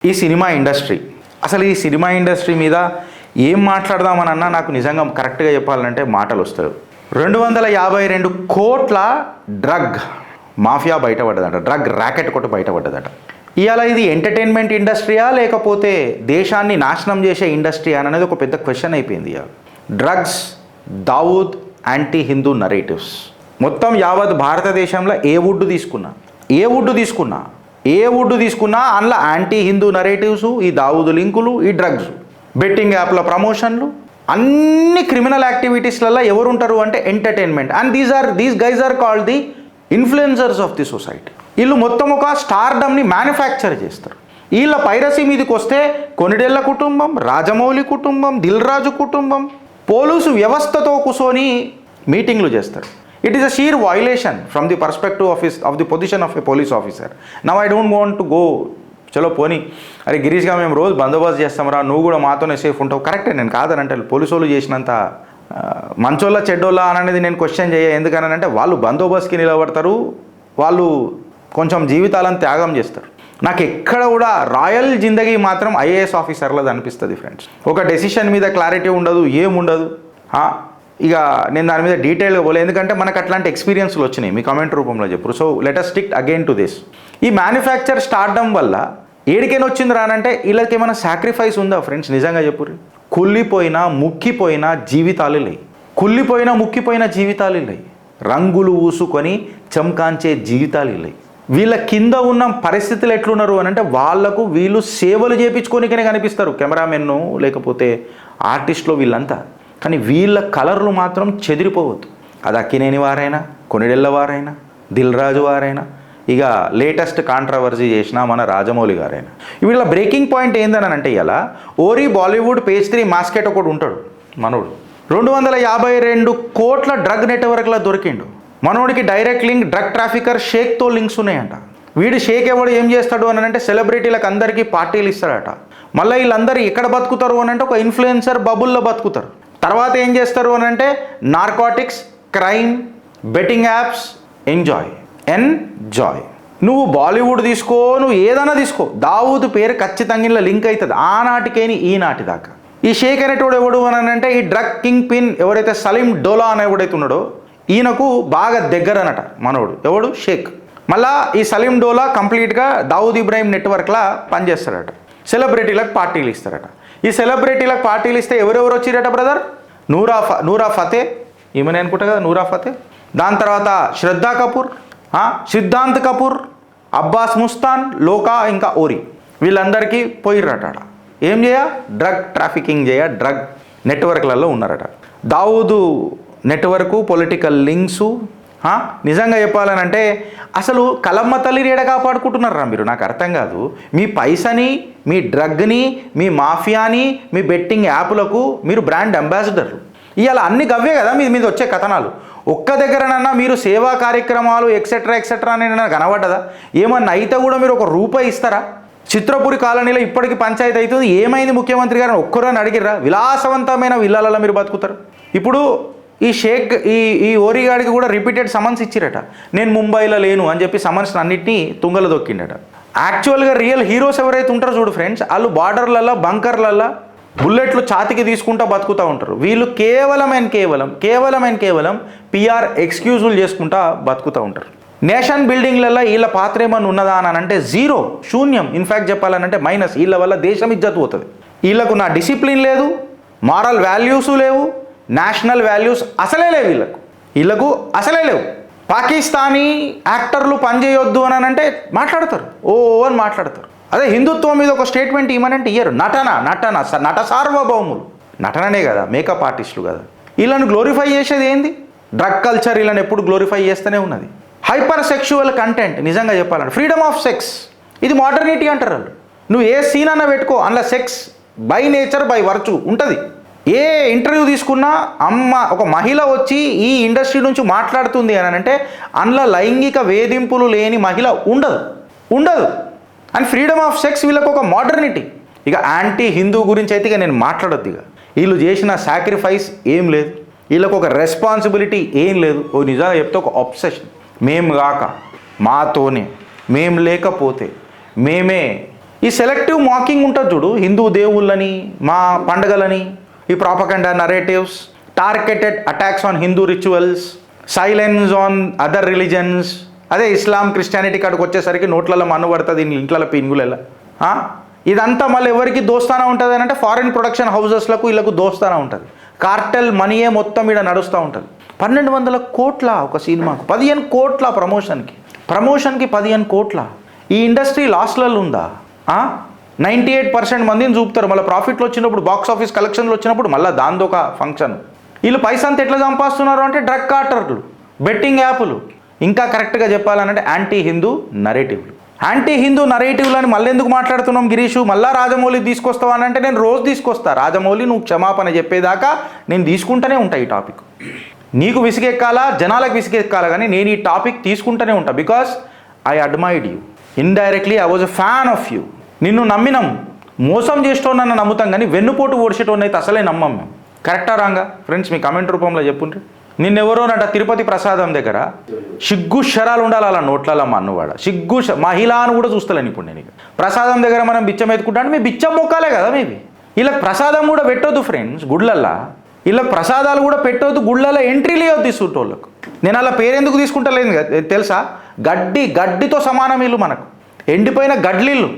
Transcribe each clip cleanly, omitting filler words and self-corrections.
ఈ cinema industry, అసలు ఈ సినిమా ఇండస్ట్రీ మీద ఏం మాట్లాడదామనన్నా నాకు నిజంగా కరెక్ట్గా చెప్పాలంటే మాటలు వస్తాయి. 252 కోట్ల డ్రగ్ మాఫియా బయటపడ్డదట, డ్రగ్ ర్యాకెట్ కొట్టి బయటపడ్డదట. ఇవాళ ఇది ఎంటర్టైన్మెంట్ ఇండస్ట్రీయా లేకపోతే దేశాన్ని నాశనం చేసే ఇండస్ట్రీ అనేది ఒక పెద్ద క్వశ్చన్ అయిపోయింది. ఇవాళ drugs, Dawood, anti Hindu narratives, మొత్తం యావత్ భారతదేశంలో ఏ వుడ్ తీసుకున్నా అందులో యాంటీ హిందూ నరేటివ్స్, ఈ దావూద్ లింకులు, ఈ డ్రగ్స్, బెట్టింగ్ యాప్ల ప్రమోషన్లు, అన్ని క్రిమినల్ యాక్టివిటీస్లలో ఎవరు ఉంటారు అంటే entertainment. And these guys are called the influencers of the society. వీళ్ళు మొత్తం ఒక స్టార్డమ్ని మ్యానుఫ్యాక్చర్ చేస్తారు. వీళ్ళ పైరసీ మీదకి వస్తే కొనిడెళ్ళ కుటుంబం, రాజమౌళి కుటుంబం, దిల్ రాజు కుటుంబం పోలీసు వ్యవస్థతో కూర్చొని మీటింగ్లు చేస్తారు. It is a sheer violation from the perspective of the position of a police officer. Now I don't want to go, చలో పోనీ, అరే గిరీష్గా మేము రోజు బందోబస్తు చేస్తాంరా, నువ్వు కూడా మాతోనే సేఫ్ ఉంటావు. కరెక్టే, నేను కాదనంటే పోలీసు వాళ్ళు చేసినంత మంచోళ్ళ చెడ్డోళ్ళ అనేది నేను క్వశ్చన్ చేయ. ఎందుకనంటే వాళ్ళు బందోబస్తుకి నిలబడతారు, వాళ్ళు కొంచెం జీవితాలను త్యాగం చేస్తారు. నాకు ఎక్కడ కూడా రాయల్ జిందగీ మాత్రం ఐఏఎస్ ఆఫీసర్లది అనిపిస్తుంది ఫ్రెండ్స్. ఒక డెసిషన్ మీద క్లారిటీ ఉండదు, ఏముండదు. ఇక నేను దాని మీద డీటెయిల్గా పోలే, ఎందుకంటే మనకు అట్లాంటి ఎక్స్పీరియన్స్లు వచ్చినాయి, మీ కామెంట్ రూపంలో చెప్పరు. So let us stick again to this. ఈ మ్యానుఫ్యాక్చర్ స్టార్డమ్ వల్ల ఏడికైనా వచ్చింది రానంటే వీళ్ళకి ఏమైనా సాక్రిఫైస్ ఉందా ఫ్రెండ్స్? నిజంగా చెప్పుర్రి. ముక్కిపోయిన జీవితాలు లేయి, రంగులు ఊసుకొని చంకాంచే జీవితాలు లేయి. వీళ్ళ కింద ఉన్న పరిస్థితులు ఎట్లున్నారు అని అంటే వాళ్లకు వీళ్ళు సేవలు చేయించుకోనికనే కనిపిస్తారు, కెమెరామెన్ను లేకపోతే ఆర్టిస్టులు వీళ్ళంతా. కానీ వీళ్ళ కలర్లు మాత్రం చెదిరిపోవద్దు. అది అక్కినేని వారైనా, కొనిడెళ్ళ వారైనా, దిల్ రాజు వారైనా, ఇక లేటెస్ట్ కాంట్రవర్సీ చేసిన మన రాజమౌళి గారైనా. వీళ్ళ బ్రేకింగ్ పాయింట్ ఏందని అంటే ఇలా ఓరీ బాలీవుడ్ పేజ్ 3 మాస్కెట్ ఒకటి ఉంటాడు మనోడు. 252 కోట్ల డ్రగ్ నెట్వర్క్లో దొరికిండు మనోడికి. డైరెక్ట్ లింక్ డ్రగ్ ట్రాఫికర్ షేక్తో లింక్స్ ఉన్నాయంట. వీడు షేక్ ఎవడు ఏం చేస్తాడు అని అంటే సెలబ్రిటీలకు అందరికీ పార్టీలు ఇస్తాడట. మళ్ళీ వీళ్ళందరూ ఎక్కడ బతుకుతారు అని అంటే ఒక ఇన్ఫ్లుయెన్సర్ బబుల్లో బతుకుతారు. తర్వాత ఏం చేస్తారు అని అంటే narcotics, crime, betting apps, enjoy. నువ్వు బాలీవుడ్ తీసుకో, నువ్వు ఏదైనా తీసుకో, దావూద్ పేరు ఖచ్చితంగా ఇలా లింక్ అవుతుంది ఆనాటికేని ఈనాటి దాకా. ఈ షేక్ అనేటోడు ఎవడు అని అంటే ఈ డ్రగ్ కింగ్ పిన్ ఎవరైతే సలీం డోలా అని ఎవడైతే ఉన్నాడో ఈయనకు బాగా దగ్గర అనట మనోడు. ఎవడు? షేక్. మళ్ళా ఈ సలీం డోలా కంప్లీట్గా దావూద్ ఇబ్రాహిం నెట్వర్క్లా పనిచేస్తాడట. సెలబ్రిటీలకు పార్టీలు ఇస్తారట. ఈ సెలబ్రిటీలకు పార్టీలు ఇస్తే ఎవరెవరు వచ్చిరట బ్రదర్? నూరా ఫతే, ఈమెనే అనుకుంటా కదా, నూరా ఫతే. దాని తర్వాత శ్రద్ధా కపూర్, సిద్ధాంత్ కపూర్, అబ్బాస్ ముస్తాన్, లోకా, ఇంకా ఓరి, వీళ్ళందరికీ పోయిర్రట. ఏం డ్రగ్ ట్రాఫికింగ్ డ్రగ్ నెట్వర్క్లలో ఉన్నారట. దావూదు నెట్వర్కు, పొలిటికల్ లింక్సు. నిజంగా చెప్పాలనంటే అసలు కలమ్మ తల్లిని ఏడ కాపాడుకుంటున్నారా మీరు? నాకు అర్థం కాదు. మీ పైసని, మీ డ్రగ్ని, మీ మాఫియాని, మీ బెట్టింగ్ యాప్లకు మీరు బ్రాండ్ అంబాసిడర్లు. ఇవాళ అన్ని గవ్వే కదా మీద వచ్చే కథనాలు. ఒక్క దగ్గరనన్నా మీరు సేవా కార్యక్రమాలు ఎక్సెట్రా అని కనబడ్డదా? ఏమన్నా అయితే కూడా మీరు ₹1 ఇస్తారా? చిత్రపురి కాలనీలో ఇప్పటికీ పంచాయతీ అవుతుంది. ఏమైంది ముఖ్యమంత్రి గారిని ఒక్కరని అడిగిర్రా? విలాసవంతమైన విల్లాలలో మీరు బతుకుతారు. ఇప్పుడు ఈ షేక్ ఈ ఓరిగాడికి కూడా రిపీటెడ్ సమన్స్ ఇచ్చిరట. నేను ముంబైలో లేను అని చెప్పి సమన్స్ అన్నింటినీ తుంగలు దొక్కిండట. యాక్చువల్గా రియల్ హీరోస్ ఎవరైతే ఉంటారో చూడు ఫ్రెండ్స్, వాళ్ళు బార్డర్లలో, బంకర్లలో బుల్లెట్లు ఛాతికి తీసుకుంటూ బతుకుతూ ఉంటారు. వీళ్ళు కేవలం PR ఎక్స్క్యూజులు చేసుకుంటా బతుకుతూ ఉంటారు. నేషన్ బిల్డింగ్లలో వీళ్ళ పాత్ర ఏమన్నా ఉన్నదా అని అంటే జీరో, శూన్యం. ఇన్ఫ్యాక్ట్ చెప్పాలనంటే మైనస్. వీళ్ళ వల్ల దేశం ఇజ్జత్ పోతుంది. వీళ్ళకు నా డిసిప్లిన్ లేదు, మారల్ వాల్యూస్ లేవు, నేషనల్ వాల్యూస్ అసలే లేవు. వీళ్ళకు అసలే లేవు. పాకిస్తానీ యాక్టర్లు పనిచేయొద్దు అని అంటే మాట్లాడతారు, అని మాట్లాడతారు. అదే హిందుత్వం మీద ఒక స్టేట్మెంట్ ఇవ్వనంటే ఇయ్యరు. నట సార్వభౌములు, నటననే కదా, మేకప్ ఆర్టిస్టులు కదా. వీళ్ళని గ్లోరిఫై చేసేది ఏంది? డ్రగ్ కల్చర్ వీళ్ళని ఎప్పుడు గ్లోరిఫై చేస్తూనే ఉన్నది. Hyper sexual content. నిజంగా చెప్పాలంటే ఫ్రీడమ్ ఆఫ్ సెక్స్, ఇది మోడర్నిటీ అంటారు వాళ్ళు. నువ్వు ఏ సీన్ అన్నా పెట్టుకో, అందులో sex by nature, by virtue ఉంటుంది. ఏ ఇంటర్వ్యూ తీసుకున్నా ఒక మహిళ వచ్చి ఈ ఇండస్ట్రీ నుంచి మాట్లాడుతుంది అని అంటే అందులో లైంగిక వేధింపులు లేని మహిళ ఉండదు. అండ్ ఫ్రీడమ్ ఆఫ్ సెక్స్ వీళ్ళకి ఒక మోడర్నిటీ. ఇక యాంటీ హిందూ గురించి అయితే ఇక నేను మాట్లాడొద్దు. ఇక వీళ్ళు చేసిన సాక్రిఫైస్ ఏం లేదు, వీళ్ళకు ఒక రెస్పాన్సిబిలిటీ ఏం లేదు. నిజంగా చెప్తే ఒక అబ్సెషన్. మేము కాక మాతోనే, మేము లేకపోతే మేమే ఈ సెలెక్టివ్ మాకింగ్ ఉంటుంది చూడు, హిందూ దేవుళ్ళని, మా పండుగలని, ఈ propaganda narratives, targeted attacks on Hindu rituals, silence on other religions. అదే ఇస్లాం క్రిస్టియానిటీ కాడికి వచ్చేసరికి నోట్లలో మన్ను పడుతుంది, ఇంట్ల పిన్గులలో. ఇదంతా మళ్ళీ ఎవరికి దోస్తానా ఉంటుంది అని అంటే ఫారిన్ ప్రొడక్షన్ హౌజెస్లకు వీళ్ళకు దోస్తానా ఉంటుంది. కార్టెల్ మనీయే మొత్తం ఇక్కడ నడుస్తూ ఉంటుంది. 1200 కోట్ల ఒక సినిమాకు, 15 కోట్ల ప్రమోషన్కి 15 కోట్ల. ఈ ఇండస్ట్రీ లాస్లలో ఉందా? 98% మందిని చూపుతారు, మళ్ళీ ప్రాఫిట్లు వచ్చినప్పుడు, బాక్స్ ఆఫీస్ కలెక్షన్లు వచ్చినప్పుడు మళ్ళీ దాంతో ఒక ఫంక్షన్. వీళ్ళు పైసా అంతా ఎట్లా సంపాదిస్తున్నారు అంటే డ్రగ్ కార్టర్లు, బెట్టింగ్ యాప్లు, ఇంకా కరెక్ట్గా చెప్పాలంటే యాంటీ హిందూ నరేటివ్లు. యాంటీ హిందూ నరేటివ్లు అని మళ్ళీ ఎందుకు మాట్లాడుతున్నాం గిరీషు? మళ్ళీ రాజమౌళి తీసుకొస్తావా అని అంటే నేను రోజు తీసుకొస్తా. రాజమౌళి నువ్వు క్షమాపణ చెప్పేదాకా నేను తీసుకుంటూనే ఉంటా ఈ టాపిక్. నీకు విసిగెక్కాలా, జనాలకు విసిగెక్కాలా, కానీ నేను ఈ టాపిక్ తీసుకుంటూనే ఉంటా. Because I admired you, indirectly I was a fan of you. నిన్ను నమ్మినాం, మోసం చేసేటోనన్న నమ్ముతాం, కానీ వెన్నుపోటు ఓడిచేటోని అయితే అసలే నమ్మం మేము. కరెక్టా రాంగా ఫ్రెండ్స్? మీ కమెంట్ రూపంలో చెప్పుంటే. నిన్నెవరోనట తిరుపతి ప్రసాదం దగ్గర సిగ్గు శరాలు ఉండాలి అలా నోట్లలో మా అన్నవాడ. సిగ్గు మహిళ అని కూడా చూస్తలేను ఇప్పుడు నేను. ప్రసాదం దగ్గర మనం బిచ్చం ఎత్తుకుంటా అంటే మీ బిచ్చం మొక్కాలే కదా మేబీ. ఇలా ప్రసాదం కూడా పెట్టొద్దు ఫ్రెండ్స్ గుళ్ళల్లో. ఇలా ప్రసాదాలు కూడా పెట్టొద్దు గుళ్ళల్లో, ఎంట్రీలు ఇవ్వద్దు తీసుకుంటోళ్ళకు. నేను అలా పేరెందుకు తీసుకుంటలేదు కదా తెలుసా? గడ్డితో సమానం ఇల్లు మనకు, ఎండిపోయిన గడ్లిల్లు.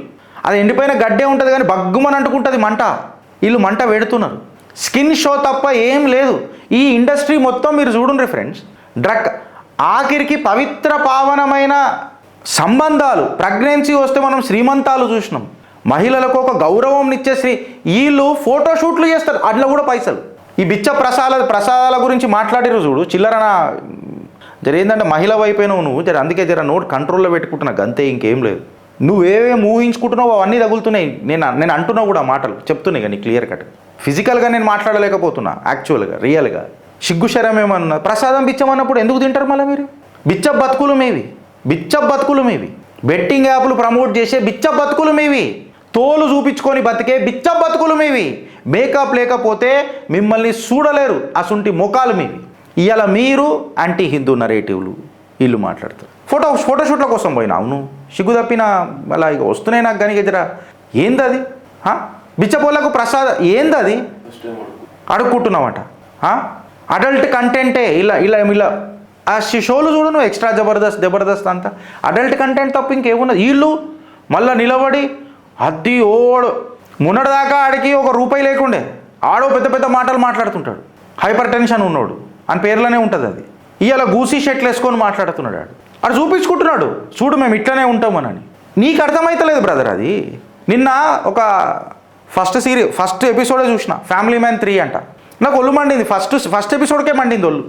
అది ఎండిపోయిన గడ్డే ఉంటుంది కానీ బగ్గుమని అంటుకుంటుంది మంట. వీళ్ళు మంట పెడుతున్నారు. స్కిన్ షో తప్ప ఏం లేదు. ఈ ఇండస్ట్రీ మొత్తం మీరు చూడండి ఫ్రెండ్స్, డ్రగ్ ఆఖరికి పవిత్ర పావనమైన సంబంధాలు, ప్రెగ్నెన్సీ వస్తే మనం శ్రీమంతాలు చూసినాం, మహిళలకు ఒక గౌరవం ఇచ్చే వీళ్ళు ఫోటోషూట్లు చేస్తారు, అట్లా కూడా పైసలు. ఈ బిచ్చ ప్రసాదాల గురించి మాట్లాడిరు చూడు, చిల్లరన జర ఏంటంటే మహిళ వైపోయినావు నువ్వు, జర అందుకే జర నోట్ కంట్రోల్లో పెట్టుకుంటున్నా గంతే, ఇంకేం లేదు. నువ్వేమేమి ఊహించుకుంటున్నావు అవన్నీ తగులుతున్నాయి. నేను అంటున్నా కూడా మాటలు చెప్తున్నాయి కానీ క్లియర్ కట్. ఫిజికల్గా నేను మాట్లాడలేకపోతున్నా, యాక్చువల్గా రియల్గా సిగ్గుశరం ఏమన్నా. ప్రసాదం బిచ్చమన్నప్పుడు ఎందుకు తింటారు మళ్ళీ మీరు? బిచ్చ బతుకులు మేవి, బెట్టింగ్ యాప్లు ప్రమోట్ చేసే బిచ్చ బతుకులు మేవి, తోలు చూపించుకొని బతికే బిచ్చ బతుకులు మేవి. మేకప్ లేకపోతే మిమ్మల్ని చూడలేరు, అసుంటి ముఖాలు మేవి. ఇవాళ మీరు యాంటీ హిందూ నరేటివ్లు వీళ్ళు మాట్లాడతారు. ఫోటోషూట్ల కోసం పోయినా, అవును సిగ్గు తప్పిన అలా ఇక వస్తున్నాయి నాకు కానీ జర ఏందది? బిచ్చపోళ్ళకు ప్రసాదం ఏందది? అడుక్కుంటున్నామట. అడల్ట్ కంటెంటే ఇలా ఆ షోలు చూడు నువ్వు, ఎక్స్ట్రా జబర్దస్త్ అంతా అడల్ట్ కంటెంట్ తప్ప ఇంకేమున్నది? వీళ్ళు మళ్ళీ నిలబడి అద్ది ఓడు మున్నటిదాకా ఆడికి ₹1 లేకుండే, ఆడో పెద్ద మాటలు మాట్లాడుతుంటాడు, హైపర్ టెన్షన్ ఉన్నోడు అని పేర్లోనే ఉంటుంది అది. ఇవాళ గూసీ షర్ట్లు వేసుకొని మాట్లాడుతున్నాడు, ఆడు చూపించుకుంటున్నాడు చూడు మేము ఇట్లనే ఉంటామని. నీకు అర్థమైతలేదు బ్రదర్ అది. నిన్న ఒక ఫస్ట్ ఎపిసోడే చూసిన, ఫ్యామిలీ మ్యాన్ 3 అంట. నాకు ఒళ్ళు మండింది, ఫస్ట్ ఎపిసోడ్కే మండింది ఒళ్ళు,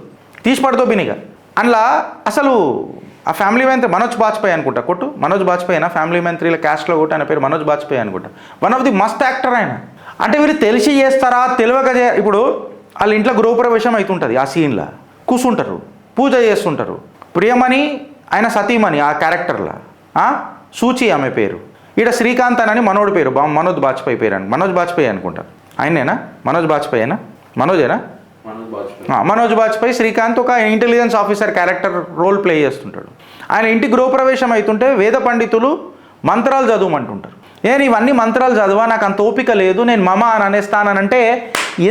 తీసి పడుతో బినిగా. అందులో అసలు ఆ ఫ్యామిలీ మ్యాన్ మనోజ్ బాజ్పేయి అనుకుంటా, మనోజ్ బాజ్పేయినా ఫ్యామిలీ మ్యాన్ 3లో క్యాస్ట్లో కొట్టు, ఆయన పేరు మనోజ్ బాజ్పేయి అనుకుంటా. One of the must actor ఆయన. అంటే వీళ్ళు తెలిసి చేస్తారా తెలియక ఇప్పుడు వాళ్ళ ఇంట్లో గృహప్రవేశం అవుతుంటుంది, ఆ సీన్లో కూర్చుంటారు, పూజ చేస్తుంటారు. ప్రియమణి ఆయన సతీమణి ఆ క్యారెక్టర్లో, సూచి ఆమె పేరు. ఈడ శ్రీకాంత్ అని మనోడి పేరు, మనోజ్ బాజ్పేయి పేరు అని, మనోజ్ బాజ్పేయి అనుకుంటా. ఆయనేనా? మనోజ్ బాజ్పేయినా? మనోజేనా? మనోజ్ బాజ్పేయి. శ్రీకాంత్ ఒక intelligence officer character role play చేస్తుంటాడు. ఆయన ఇంటి గృహప్రవేశం అవుతుంటే వేద పండితులు మంత్రాలు చదవమంటుంటారు. నేను ఇవన్నీ మంత్రాలు చదవా, నాకు అంత ఓపిక లేదు, నేను మమ అని అనేస్తానంటే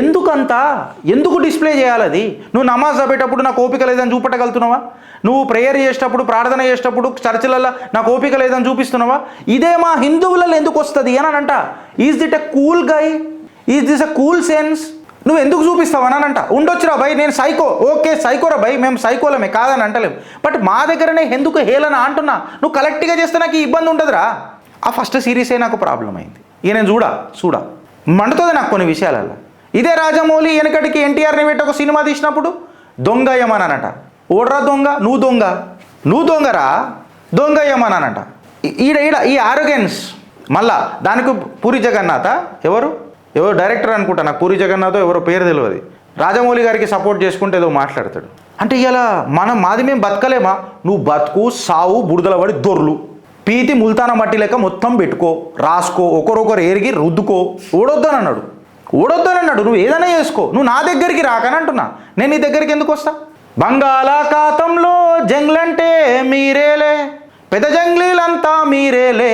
ఎందుకు డిస్ప్లే చేయాలి అది? నువ్వు నమాజ్ చదివేటప్పుడు నాకు ఓపిక లేదని చూపెట్టగలుగుతున్నావా? నువ్వు ప్రేయర్ చేసేటప్పుడు, ప్రార్థన చేసేటప్పుడు చర్చిలలో నాకు ఓపిక లేదని చూపిస్తున్నావా? ఇదే మా హిందువులలో ఎందుకు వస్తుంది అని అంట. Is that a cool guy? Is this a cool sense? నువ్వు ఎందుకు చూపిస్తావు అని అంట. ఉండొచ్చురా భయ్, నేను సైకో, ఓకే సైకోరా భయ్, మేము సైకోలమే కాదని అంటలేము, బట్ మా దగ్గరనే ఎందుకు హేళన అంటున్నా. నువ్వు కలెక్ట్గా చేస్తే నాకు ఈ ఇబ్బంది ఉండదురా. ఆ ఫస్ట్ సిరీసే నాకు ప్రాబ్లం అయింది. ఇక నేను చూడా మండుతుంది నాకు కొన్ని విషయాలలో. ఇదే రాజమౌళి వెనకటికి ఎన్టీఆర్ని పెట్టి ఒక సినిమా తీసినప్పుడు దొంగయ్యమనట. ఓడ్రా దొంగ, నువ్వు దొంగరా, దొంగయ్యమనట. ఈడ ఈ ఆరోగెన్స్ మళ్ళా దానికి పూరి జగన్నాథ ఎవరు డైరెక్టర్ అనుకుంటా, నాకు పూరి జగన్నాథ్ ఎవరో పేరు తెలియదు, రాజమౌళి గారికి సపోర్ట్ చేసుకుంటే ఏదో మాట్లాడతాడు. అంటే ఇలా మాది మేము బతకలేమా? నువ్వు బతుకు, సావు, బురదల పడి దొర్లు, పీతి ముల్తాన మట్టి లెక్క మొత్తం పెట్టుకో, రాసుకో, ఒకరొకరు ఎరిగి రుద్దుకో. ఓడొద్దనన్నాడు. నువ్వు ఏదైనా చేసుకో, నువ్వు నా దగ్గరికి రాకని అంటున్నా. నేను నీ దగ్గరికి ఎందుకు వస్తా? బంగాళాఖాతంలో జంగ్లంటే మీరేలే, పెద్ద జంగ్లీలంతా మీరేలే,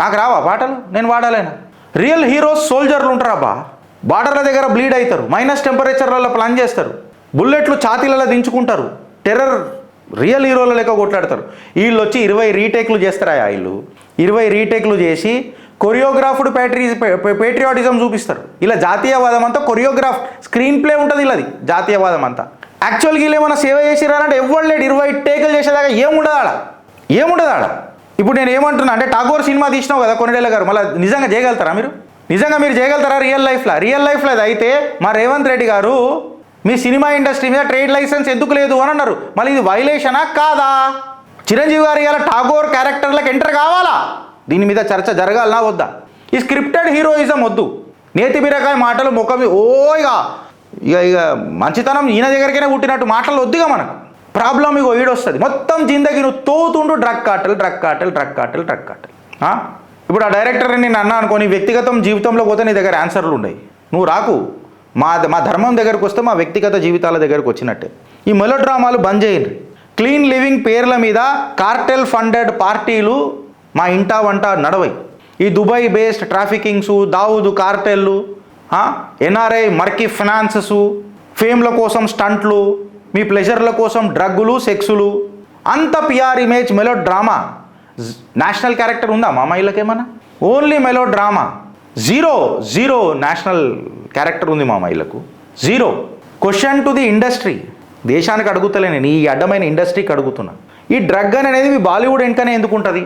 నాకు రావా పాటలు? నేను వాడాలేనా? రియల్ హీరోస్ సోల్జర్లు ఉంటారు అబ్బా, బార్డర్ల దగ్గర బ్లీడ్ అవుతారు, మైనస్ టెంపరేచర్లలో ప్లాన్ చేస్తారు, బుల్లెట్లు ఛాతీలలో దించుకుంటారు, టెర్రర్ రియల్ హీరోల లెక్క కొట్లాడతారు. వీళ్ళు వచ్చి 20 రీటేక్లు చేస్తారా? వీళ్ళు 20 రీటేక్లు చేసి కొరియోగ్రాఫ్డ్ పేట్రియాటిజం చూపిస్తారు. ఇలా జాతీయవాదం అంతా కొరియోగ్రాఫ్ స్క్రీన్ ప్లే ఉంటుంది. ఇలాది జాతీయవాదం అంతా. యాక్చువల్గా వీళ్ళు ఏమైనా సేవ చేసిరారంటే ఎవ్వరు లేడు. 20 టేకులు చేసేదాకా ఏముండదు ఆడ. ఇప్పుడు నేను ఏమంటున్నా అంటే ఠాగూర్ సినిమా తీసినావు కదా కొన్నిడేళ్ళ గారు, మళ్ళీ నిజంగా చేయగలుగుతారా మీరు? మీరు చేయగలుగుతారా రియల్ లైఫ్లో? అది అయితే మా రేవంత్ రెడ్డి గారు మీ సినిమా ఇండస్ట్రీ మీద ట్రేడ్ లైసెన్స్ ఎందుకు లేదు అని అన్నారు. మళ్ళీ ఇది వైలేషనా కాదా? చిరంజీవి గారు ఇలా ఠాగూర్ క్యారెక్టర్లకు ఎంటర్ కావాలా? దీని మీద చర్చ జరగాలనా వద్దా? ఈ స్క్రిప్టెడ్ హీరోయిజం వద్దు. నేతి బీరకాయ మాటలు ముఖం ఇక మంచితనం ఈయన దగ్గరికైనా పుట్టినట్టు మాటలు వద్దుగా మనకు. ప్రాబ్లం ఇగో ఈడొస్తుంది. మొత్తం జిందగీ నువ్వు తోతుండు డ్రగ్ కార్టెల్. ఇప్పుడు ఆ డైరెక్టర్ నేను అన్నా అనుకో, నీ వ్యక్తిగతం జీవితంలో పోతే నీ దగ్గర ఆన్సర్లు ఉన్నాయి. నువ్వు రాకు. మా ధర్మం దగ్గరకు వస్తే మా వ్యక్తిగత జీవితాల దగ్గరకు వచ్చినట్టే. ఈ మెలో డ్రామాలు బంద్ చేయండి. క్లీన్ లివింగ్ పేర్ల మీద కార్టెల్ ఫండెడ్ పార్టీలు మా ఇంటా వంట నడవై. ఈ దుబాయ్ బేస్డ్ ట్రాఫికింగ్సు, దావుదు కార్టెళ్ళు, ఎన్ఆర్ఐ మర్కీ ఫినాన్సెసు, ఫేమ్ల కోసం స్టంట్లు, మీ ప్లెజర్ల కోసం డ్రగ్గులు, సెక్సులు, అంత PR image melodrama. National character ఉందా మా మహిళకేమన్నా? Only melodrama. Zero national character ఉంది మా మహిళకు. Zero. Question to the industry. దేశానికి అడుగుతలే నేను, ఈ అడ్డమైన ఇండస్ట్రీకి అడుగుతున్నా. ఈ డ్రగ్ అనేది మీ బాలీవుడ్ వెనుకనే ఎందుకు ఉంటుంది?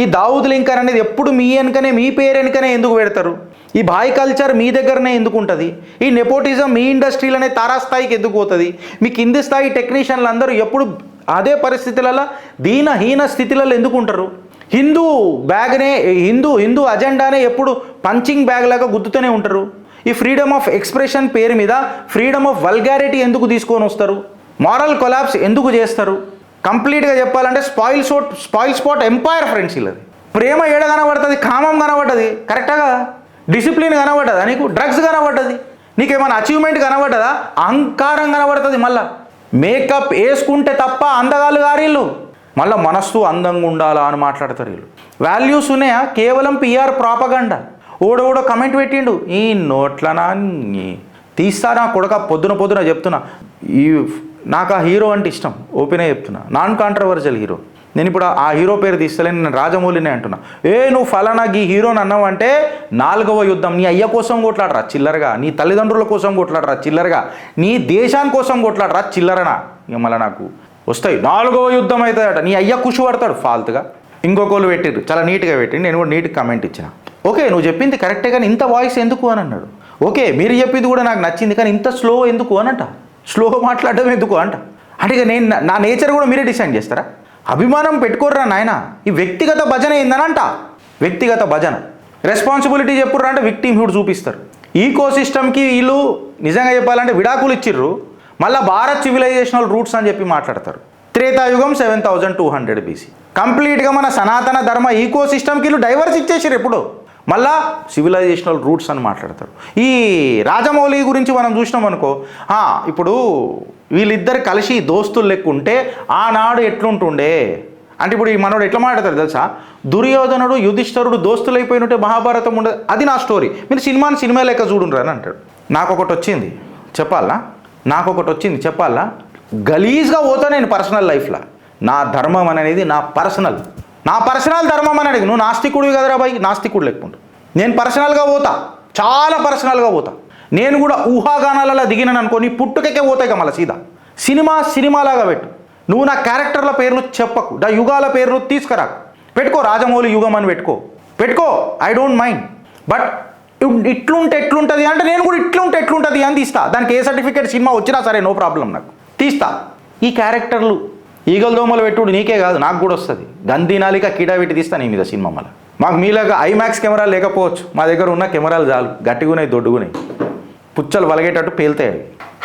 ఈ దావుద్ లింకర్ అనేది ఎప్పుడు మీ వెనుకనే, మీ పేరు వెనుకనే ఎందుకు పెడతారు? ఈ బాయ్ కల్చర్ మీ దగ్గరనే ఎందుకు ఉంటుంది? ఈ నెపోటిజం మీ ఇండస్ట్రీలోనే తారాస్థాయికి ఎందుకు పోతుంది? మీ కింది స్థాయి టెక్నీషియన్లు అందరూ ఎప్పుడు అదే పరిస్థితులలో దీనహీన స్థితిలలో ఎందుకు ఉంటారు? హిందూ అజెండానే ఎప్పుడు పంచింగ్ బ్యాగ్ లాగా గుద్దుతూనే ఉంటారు. ఈ ఫ్రీడమ్ ఆఫ్ ఎక్స్ప్రెషన్ పేరు మీద ఫ్రీడమ్ ఆఫ్ వల్గారిటీ ఎందుకు తీసుకొని వస్తారు? మారల్ కొలాప్స్ ఎందుకు చేస్తారు? కంప్లీట్గా చెప్పాలంటే స్పాయిల్ స్పాట్ ఎంపైర్ ఫ్రెండ్స్. ఇల్లది ప్రేమ ఏడ కనబడుతుంది? కామం కనబడ్డది కరెక్ట్గా, డిసిప్లిన్ కనబడ్డదా నీకు? డ్రగ్స్ కనబడ్డది నీకేమైనా? అచీవ్మెంట్ కనబడ్డదా? అహంకారం కనబడుతుంది. మళ్ళీ మేకప్ వేసుకుంటే తప్ప అందగాళ్ళు గారిళ్ళు. మళ్ళీ మనస్సు అందంగా ఉండాలా అని మాట్లాడతారు వీళ్ళు. వాల్యూస్ ఉన్నాయా? కేవలం పిఆర్ ప్రాపగండా. ఓడోడో కమెంట్ పెట్టిండు, ఈ నోట్లనా తీస్తా నా కొడక. పొద్దున చెప్తున్నా, నాకు ఆ హీరో అంటే ఇష్టం, ఓపెనే చెప్తున్నా. Non controversial hero. నేను ఇప్పుడు ఆ హీరో పేరు తీస్తలేను, నేను రాజమౌళినే అంటున్నా. నువ్వు ఫలానా ఈ హీరోని అన్నావు అంటే 4వ యుద్ధం. నీ అయ్య కోసం కొట్లాడరా చిల్లరగా, నీ తల్లిదండ్రుల కోసం కొట్లాడరా చిల్లరగా, నీ దేశాని కోసం కొట్లాడరా చిల్లరనా. ఇక మళ్ళీ నాకు వస్తాయి 4వ యుద్ధం అవుతాయట. నీ అయ్య కుషి పడతాడు ఫాల్తుగా. ఇంకొకళ్ళు పెట్టిరు, చాలా నీట్గా పెట్టిండు. నేను కూడా నీట్గా కమెంట్ ఇచ్చిన. ఓకే, నువ్వు చెప్పింది కరెక్టే, కానీ ఇంత వాయిస్ ఎందుకు అని అన్నాడు. ఓకే, మీరు చెప్పింది కూడా నాకు నచ్చింది, కానీ ఇంత స్లో ఎందుకు అనంట. స్లో మాట్లాడడం ఎందుకు అంట. అంటే ఇక నేను నా నేచర్ కూడా మీరే డిసైడ్ చేస్తారా? అభిమానం పెట్టుకోర్రా నాయన. ఈ వ్యక్తిగత భజన ఏందనంట. వ్యక్తిగత భజన. రెస్పాన్సిబిలిటీ చెప్పుర్రా అంటే విక్టిమ్హుడ్ చూపిస్తారు. ఈకో సిస్టమ్కి వీళ్ళు నిజంగా చెప్పాలంటే విడాకులు ఇచ్చిర్రు. మళ్ళీ భారత్ సివిలైజేషనల్ రూట్స్ అని చెప్పి మాట్లాడతారు. త్రేతాయుగం 7200 BC. కంప్లీట్గా మన సనాతన ధర్మ ఈకో సిస్టమ్కి వీళ్ళు డైవర్స్ ఇచ్చేసారు ఎప్పుడు. మళ్ళా సివిలైజేషనల్ రూట్స్ అని మాట్లాడతారు. ఈ రాజమౌళి గురించి మనం చూసినాం అనుకో, ఇప్పుడు వీళ్ళిద్దరు కలిసి దోస్తులు లెక్కుంటే ఆనాడు ఎట్లుంటుండే అంటే, ఇప్పుడు ఈ మనోడు ఎట్లా మాట్లాడతారు తెలుసా? దుర్యోధనుడు యుధిష్ఠరుడు దోస్తులు అయిపోయినట్టే మహాభారతం ఉండదు. అది నా స్టోరీ. మీరు సినిమా లెక్క చూడుండ్రు అని అంటాడు. నాకు ఒకటి వచ్చింది చెప్పాలా, గలీజ్గా పోతా నేను పర్సనల్ లైఫ్లో. నా ధర్మం అనేది నా పర్సనల్ ధర్మం అనేది. నువ్వు నాస్తికుడివి కదరా బాయ్, నాస్తికుడు లేకుండా నేను పర్సనల్గా పోతా, చాలా పర్సనల్గా పోతా. నేను కూడా ఊహాగానాలలో దిగినాను అనుకో, నీ పుట్టుకకే పోతాయి కదా. మళ్ళీ సీదా సినిమాలాగా పెట్టు. నువ్వు నా క్యారెక్టర్ల పేర్లు చెప్పకు, నా యుగాల పేర్లు తీసుకురాకు. పెట్టుకో రాజమౌళి యుగం అని పెట్టుకో, ఐ డోంట్ మైండ్. బట్ ఎట్లుంటుంది అంటే నేను కూడా ఎట్లుంటుంది అని తీస్తా. దానికి ఏ సర్టిఫికేట్ సినిమా వచ్చినా సరే నో ప్రాబ్లం, నాకు తీస్తా. ఈ క్యారెక్టర్లు ఈగల దోమలు పెట్టుడు నీకే కాదు, నాకు కూడా వస్తుంది. గంధి నాలిక కీడా పెట్టి తీస్తా నీ మీద సినిమా. మళ్ళీ మాకు మీలాగా ఐమాక్స్ కెమెరా లేకపోవచ్చు, మా దగ్గర ఉన్న కెమెరాలు చాలు, గట్టిగున్నాయి, దొడ్డుగున్నాయి, పుచ్చలు వలగేటట్టు పేలుతాయి.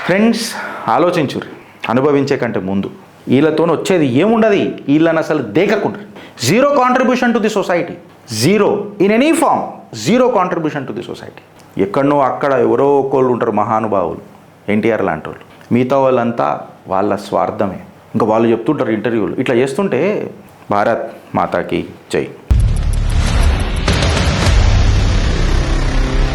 ఫ్రెండ్స్ ఆలోచించుర్రి, అనుభవించే కంటే ముందు. వీళ్ళతో వచ్చేది ఏముండదు, వీళ్ళని అసలు దేకకుండా. Zero contribution to the society, zero in any form, zero contribution to the society. ఎక్కడనో అక్కడ ఎవరో ఒకళ్ళు ఉంటారు మహానుభావులు, ఎన్టీఆర్ లాంటి వాళ్ళు. మిగతా వాళ్ళంతా వాళ్ళ స్వార్థమే. ఇంకా వాళ్ళు చెప్తుంటారు ఇంటర్వ్యూలు, ఇట్లా చేస్తుంటే భారత్ మాతాకి జై.